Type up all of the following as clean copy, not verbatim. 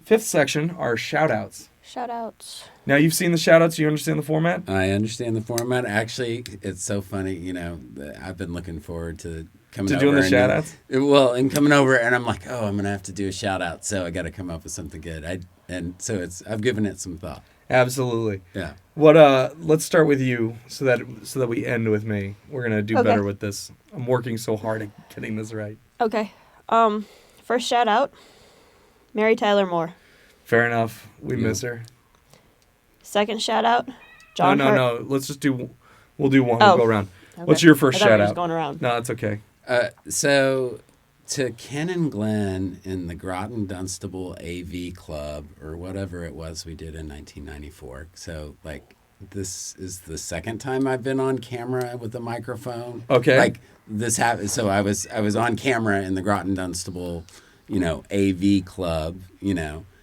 Fifth section are shout-outs. Shout-outs. Now, you've seen the shout-outs. You understand the format? I understand the format. Actually, it's so funny. I've been looking forward to coming over. Doing the shout-outs? And coming over, and I'm like, I'm going to have to do a shout-out, so I got to come up with something good. I've given it some thought. Absolutely. Yeah. Let's start with you so that we end with me. We're going to do better with this. I'm working so hard at getting this right. Okay. First shout-out, Mary Tyler Moore. Fair enough. We miss her. Second shout-out, John Hurt. No. We'll do one. We'll go around. Okay. What's your first I thought we were shout-out? just going around. No, that's okay. So to Ken and Glenn in the Groton Dunstable AV Club, or whatever it was we did in 1994. So, this is the second time I've been on camera with a microphone. Okay. This happened. So I was on camera in the Groton Dunstable, AV Club,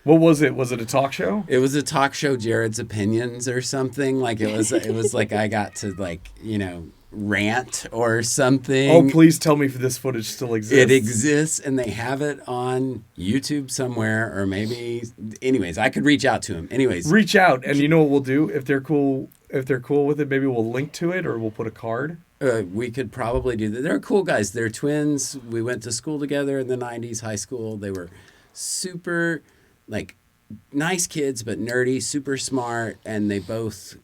What was it? Was it a talk show? It was a talk show, Jared's Opinions or something. It was like I got to rant or something. Oh, please tell me if this footage still exists. It exists, and they have it on YouTube somewhere, or maybe. Anyways, I could reach out to him. Anyways, reach out, and you know what we'll do if they're cool. If they're cool with it, maybe we'll link to it, or we'll put a card. We could probably do that. They're cool guys. They're twins. We went to school together in the 90s, high school. They were super, nice kids, but nerdy, super smart, and they both,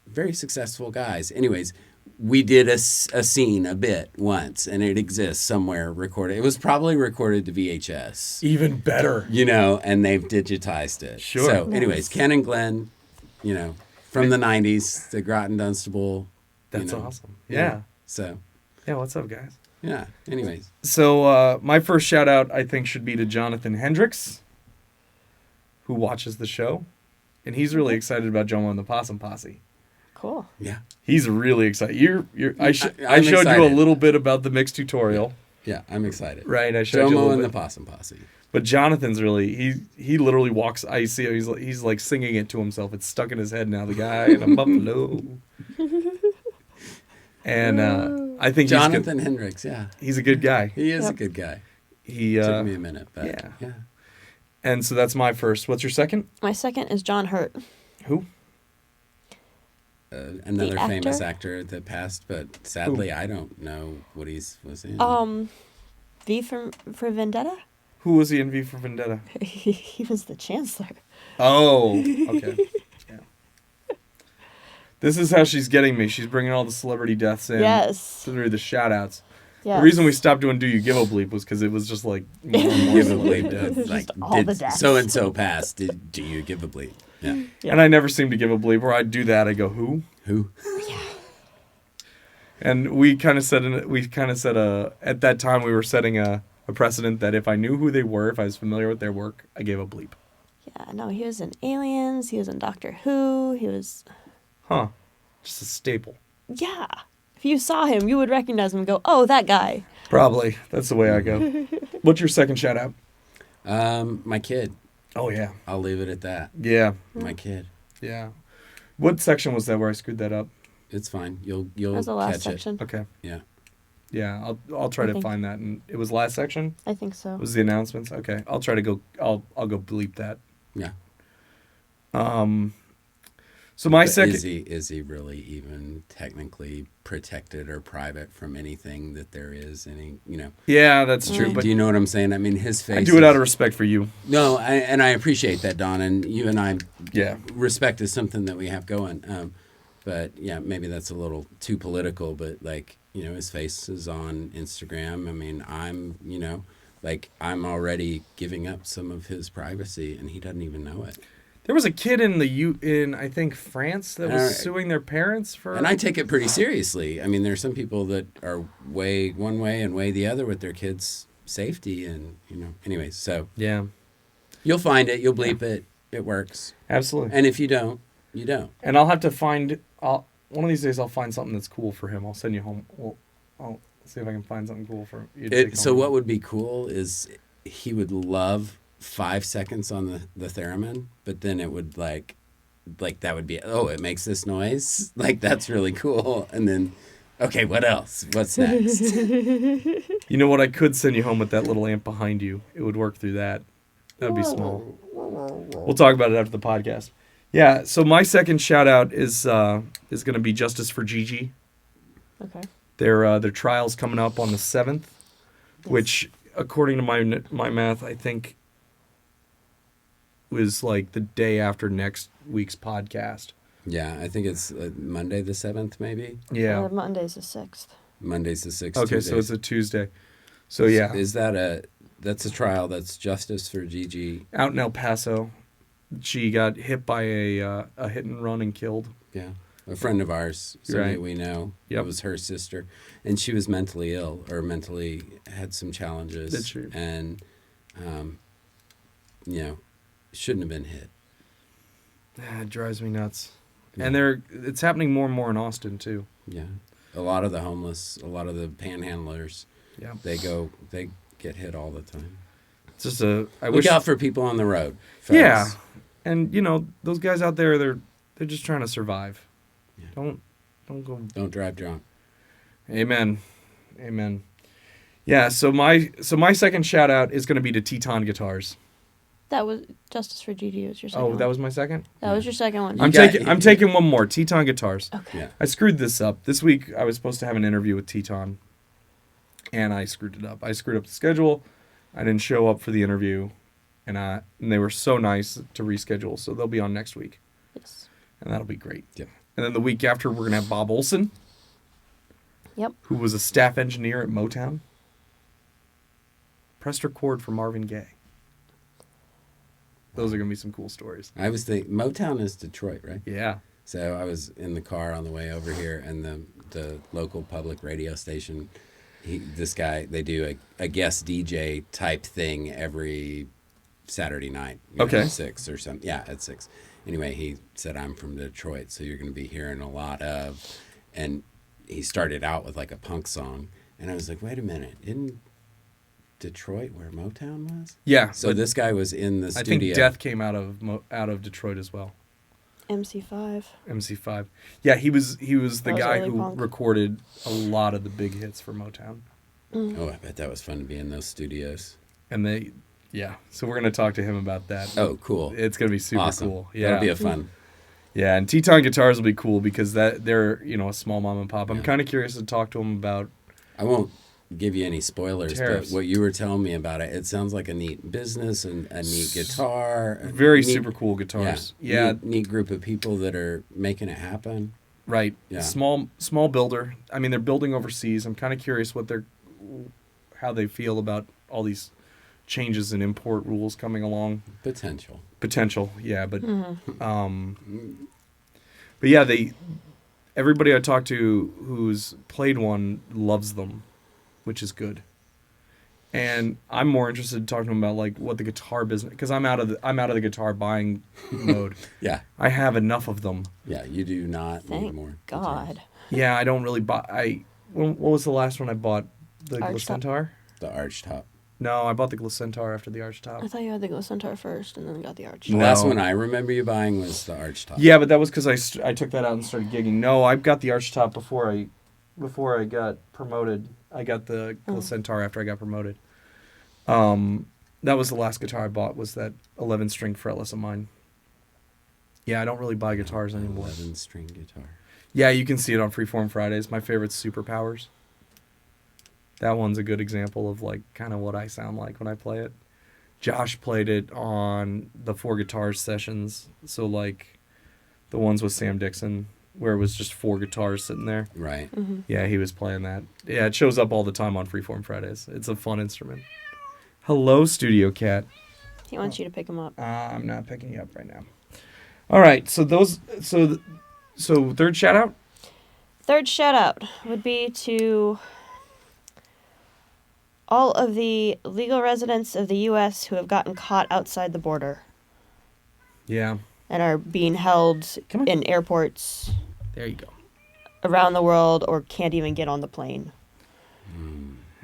very successful guys. Anyways, we did a scene a bit once, and it exists somewhere recorded. It was probably recorded to VHS. Even better. And they've digitized it. Sure. So, anyways, Ken and Glenn, from the 90s, the Groton Dunstable. That's awesome. Yeah. So. Yeah, what's up, guys? Yeah, anyways. So, my first shout out, I think, should be to Jonathan Hendricks, who watches the show. And he's really excited about Jomo and the Possum Posse. Cool. Yeah. He's really excited. I showed excited. you a little bit about the mix tutorial. Yeah, I'm excited. Right, I showed you a Jomo little and bit. the Possum Posse. But Jonathan's really he literally walks. I see him, he's like singing it to himself. It's stuck in his head now. The guy in a buffalo. And I think Jonathan Hendricks. Yeah, he's a good guy. He is a good guy. He took me a minute, but yeah. And so that's my first. What's your second? My second is John Hurt. Who? Another famous actor that passed, but sadly I don't know what he was in. V for Vendetta? Who was he in V for Vendetta? He was the Chancellor. Oh, okay. Yeah. This is how she's getting me. She's bringing all the celebrity deaths in. Yes. Through the shout-outs. Yes. The reason we stopped doing Do You Give a Bleep was because it was just more and more give a celebrity bleep. deaths. all the deaths. So and so passed. Do you give a bleep? Yeah. And I never seem to give a bleep. Or I'd do that. I go, who? Who? And we kind of said at that time we were setting a precedent that if I knew who they were, if I was familiar with their work, I gave a bleep. Yeah, no, he was in Aliens, he was in Doctor Who, he was... Huh. Just a staple. Yeah. If you saw him, you would recognize him and go, oh, that guy. Probably. That's the way I go. What's your second shout out? My kid. Oh, yeah. I'll leave it at that. Yeah. My kid. Yeah. What section was that where I screwed that up? It's fine. You'll That was the last catch section. it. Okay. Yeah. Yeah, I'll try to find that. And it was last section? I think so. Was the announcements? Okay. I'll try to go I'll go bleep that. Yeah. So my But second is he really even technically protected or private from anything that there is any, Yeah, that's true. But do you know what I'm saying? I mean, his face. I do it out of respect for you. No, and I appreciate that, Don, and you and I. Yeah. Respect is something that we have going. But yeah, maybe that's a little too political. But his face is on Instagram. I mean, I'm already giving up some of his privacy, and he doesn't even know it. There was a kid in I think France that was suing their parents for. And I take it pretty seriously. I mean, there's some people that are way one way and way the other with their kids' safety, and Anyways, so yeah, you'll find it. You'll bleep it. It works. Absolutely. And if you don't, you don't. And I'll have to find. One of these days I'll find something that's cool for him. I'll send you home. I'll see if I can find something cool for you. So what would be cool is he would love 5 seconds on the theremin, but then it would like that would be, it makes this noise, that's really cool. And then, okay, what else? What's next? You know what? I could send you home with that little amp behind you. It would work through that. That'd be small. We'll talk about it after the podcast. Yeah. So my second shout out is going to be Justice for Gigi. Okay. Their trial's coming up on the 7th, which, according to my math, I think was like the day after next week's podcast. Yeah, I think it's Monday the 7th, maybe. Yeah. Monday's the 6th. Monday's the 6th. Okay, so it's a Tuesday. So yeah, Is that that's a trial that's Justice for Gigi? out in El Paso, she got hit by a hit and run and killed. Yeah. A friend of ours, somebody Right. we know. Yep. It was her sister. And she was mentally ill or mentally had some challenges. Did she? And, shouldn't have been hit. It drives me nuts. Yeah. And it's happening more and more in Austin too. Yeah. A lot of the homeless, a lot of the panhandlers, Yeah. they get hit all the time. It's just I Look wish. out for people on the road. Fellas. Yeah, and those guys out there, they're just trying to survive. Yeah. Don't go. Don't drive drunk. Amen. Yeah. So my second shout out is going to be to Teton Guitars. That was Justice for Gigi. Was your second Oh, one. that was my second. That was your second one. I'm got- taking one more. Teton Guitars. Okay. Yeah. I screwed this up. This week I was supposed to have an interview with Teton, and I screwed it up. I screwed up the schedule. I didn't show up for the interview, and they were so nice to reschedule. So they'll be on next week, Yes. and that'll be great. Yep. And then the week after, we're gonna have Bob Olson, Yep. who was a staff engineer at Motown. Pressed record for Marvin Gaye. Those are gonna be some cool stories. I was thinking, Motown is Detroit, right? Yeah. So I was in the car on the way over here, and the local public radio station, this guy, they do a guest DJ type thing every Saturday night. Okay. At 6 or something. Yeah, at 6. Anyway, he said, I'm from Detroit, so you're going to be hearing a lot of, and he started out with like a punk song, and I was like, wait a minute, isn't Detroit where Motown was? Yeah. So but this guy was in the I studio. think Death came out of Detroit as well. MC5. MC5. Yeah, he was the That was guy early who punk. recorded a lot of the big hits for Motown. Oh, I bet that was fun to be in those studios. And so we're gonna talk to him about that. Oh, cool. It's gonna be super Awesome. cool. Yeah, That'll be a fun. yeah, and Teton Guitars will be cool because they're a small mom and pop. I'm Yeah. kind of curious to talk to him about. I won't give you any spoilers, Tariffs. but what you were telling me about it sounds like a neat business and a neat guitar. a Very neat- super cool guitars. Yeah. Yeah, Neat group of people that are making it happen. right. Yeah. Small builder. I mean, they're building overseas. I'm kind of curious how they feel about all these changes in import rules coming along. Potential. Potential, yeah, but but yeah, everybody I talked to who's played one loves them, which is good. And I'm more interested in talking to them about like what the guitar business, because I'm out of the guitar buying mode. Yeah. I have enough of them. Yeah. You do not need Thank more. God. Yeah, I don't really buy. What was the last one I bought? The Archtop. Glicentaur? The arch top. No, I bought the Glicentaur after the Archtop. I thought you had the Glicentaur first and then got the Arch. The No. last one I remember you buying was the arch top. Yeah, but that was because I took that out and started gigging. No, I got the Archtop before I got promoted. I got the Glicentaur after I got promoted. That was the last guitar I bought, was that 11-string fretless of mine. Yeah, I don't really buy guitars anymore. 11-string guitar. Yeah, you can see it on Freeform Fridays. My favorite's Superpowers. That one's a good example of like kind of what I sound like when I play it. Josh played it on the 4 Guitars sessions. So like the ones with Sam Dixon where it was just 4 guitars sitting there. Right. Yeah, he was playing that. Yeah, it shows up all the time on Freeform Fridays. It's a fun instrument. Hello, Studio Cat. He wants you to pick him up. I'm not picking you up right now. All right, so third shout out? Third shout out would be to all of the legal residents of the U.S. who have gotten caught outside the border Yeah, and are being held Come on. in airports there you go. around the world or can't even get on the plane.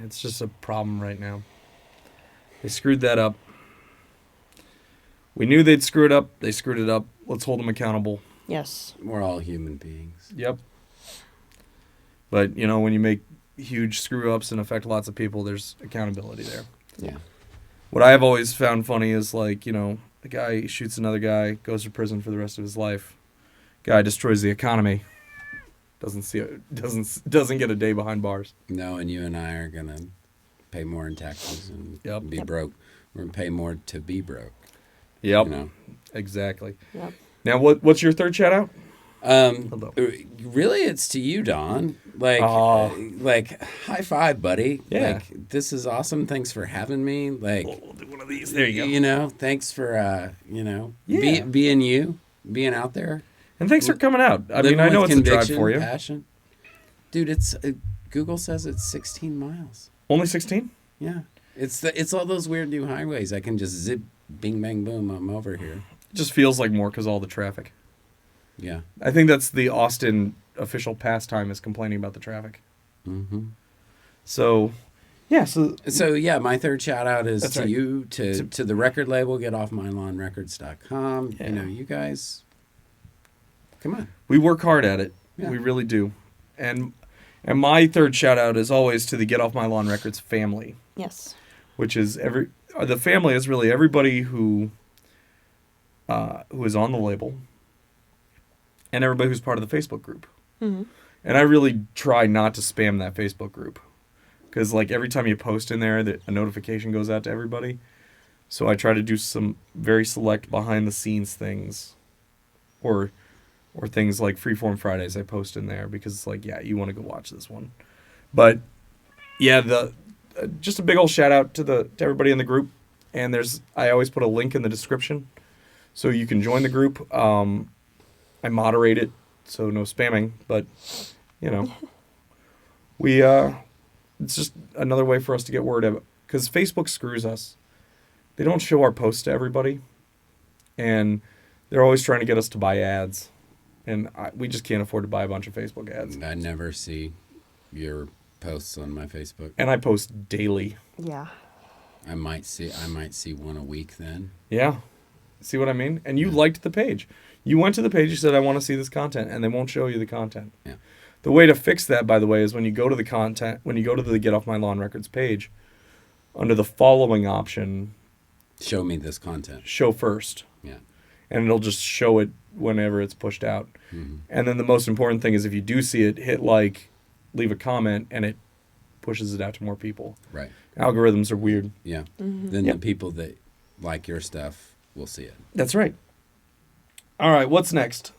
It's just a problem right now. They screwed that up. We knew they'd screw it up. They screwed it up. Let's hold them accountable. Yes. We're all human beings. Yep. But, when you make huge screw-ups and affect lots of people, there's accountability there. Yeah. what I have always found funny is like, you know, the guy shoots another guy, goes to prison for the rest of his life. Guy destroys the economy. Doesn't get a day behind bars. No, and you and I are gonna pay more in taxes and Yep. be broke. We're gonna pay more to be broke. Yep. You know. Exactly. Yep. Now, what's your third shout out? Hello. Really, it's to you, Don. Like, Aw. like, high five, buddy. Yeah. Like, this is awesome. Thanks for having me. Like, We'll do one of these. There you go. You know, thanks for Yeah. being you, being out there. And thanks for coming out. I mean, living I know with it's a drive conviction, for you. Passion. Dude, it's Google says it's 16 miles. Only 16? Yeah, it's all those weird new highways. I can just zip, bing, bang, boom. I'm over here. It just feels like more because all the traffic. Yeah. I think that's the Austin official pastime is complaining about the traffic. Mm-hmm. So, yeah. So yeah, my third shout out is That's to right. you, to the record label, getoffmylawnrecords.com. Yeah. You know, you guys, come on. we work hard at it. Yeah. We really do. And my third shout out is always to the Get Off My Lawn Records family, Yes. which is the family is really everybody who is on the label and everybody who's part of the Facebook group. Mm-hmm. And I really try not to spam that Facebook group because like every time you post in there, a notification goes out to everybody. So I try to do some very select behind the scenes things, or things like Freeform Fridays I post in there because it's like, yeah, you want to go watch this one. But yeah, just a big old shout out to everybody in the group. And I always put a link in the description so you can join the group. I moderate it, so no spamming, but you know, it's just another way for us to get word out because Facebook screws us. They don't show our posts to everybody, and they're always trying to get us to buy ads, and we just can't afford to buy a bunch of Facebook ads. I never see your posts on my Facebook. And I post daily. Yeah. I might see one a week then. Yeah. See what I mean? And you liked the page. You went to the page, you said, I want to see this content, and they won't show you the content. Yeah. The way to fix that, by the way, is when you go to the content, when you go to the Get Off My Lawn Records page, under the following option, Show me this content. show first. Yeah. And it'll just show it whenever it's pushed out. Mm-hmm. And then the most important thing is if you do see it, hit like, leave a comment, and it pushes it out to more people. Right. Algorithms are weird. Yeah. Mm-hmm. Then Yep. the people that like your stuff will see it. That's right. All right, what's next?